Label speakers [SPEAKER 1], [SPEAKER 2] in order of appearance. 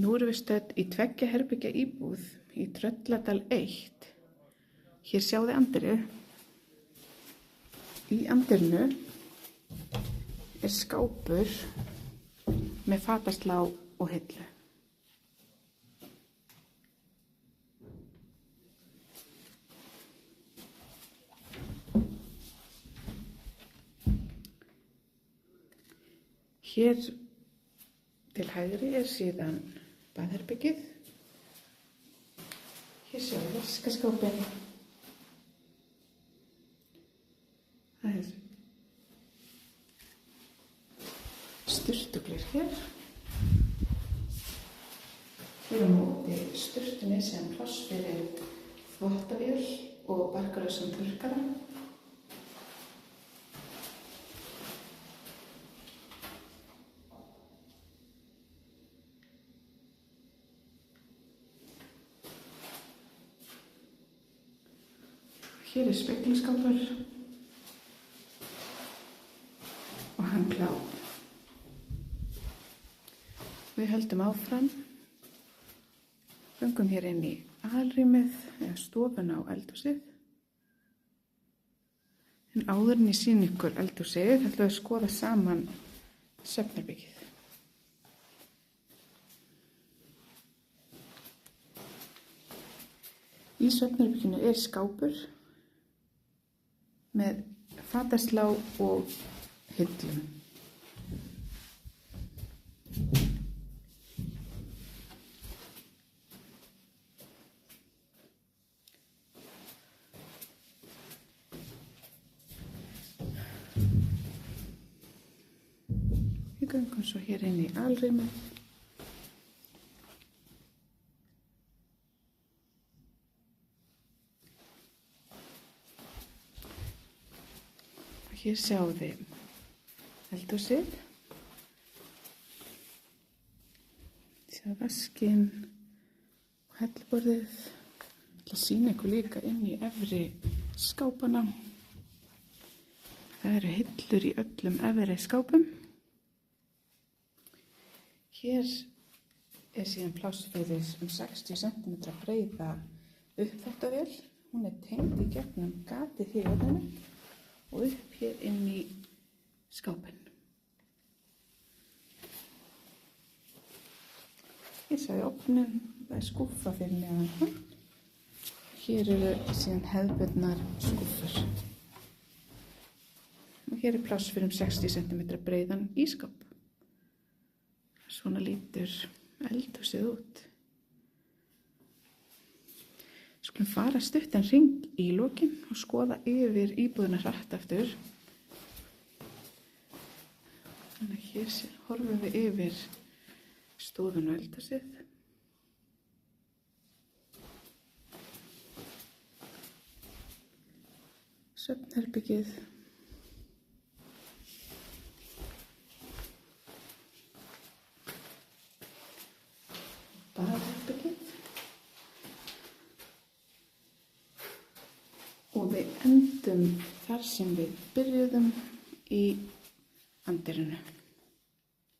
[SPEAKER 1] Nú erum við stödd í 2 herbergja íbúð í Trölladal 1. Hér sjáið þið anddyrið. Í anddyrinu er skápur með fataslá og hillu. Hér til hægri er síðan baðherbergið. Hér sjáum við vaskaskápinn. Það er sturtugler hér. Hér á móti sturtunni sem pláss fyrir þvottavél og barkalausan þurrkara. Hér er speglingskápur og handklá. Við höldum áfram, göngum hér inn í aðalrýmið eða stofuna á eldhúsið. En áður en ég sýni ykkur eldhúsið ætlum við að skoða saman svefnherbergið. Í svefnherberginu er skápur með fataslá og hillum. Við göngum svo hér inn í aðalrýmið. Hér sjáum við eldhúsið. Sjá vaskinn og helluborðið. Ég ætla að sýna ykkur líka inn í efri skápana. Það eru hillur í öllum efri skápum. Hér er síðan pláss fyrir 60 cm breiða uppþvottavél. Hún er tengd í gegnum gatið hér á henni og upp hér inn í skápinn. Hér sjáum við ofninn, það er skúffa fyrir neðan hann. Hér eru síðan hefðbundnar skúffur. Og hér er pláss fyrir 60 cm breiðan ísskáp. Svona lítur eldhúsið út. Skulum fara stuttan hring í lokin og skoða yfir íbúðina hratt aftur. Þannig að hér horfum við yfir stofuna og eldhúsið. Svefnherbergið. Baðherbergið. Og við endum þar sem við byrjuðum í anddyrinu.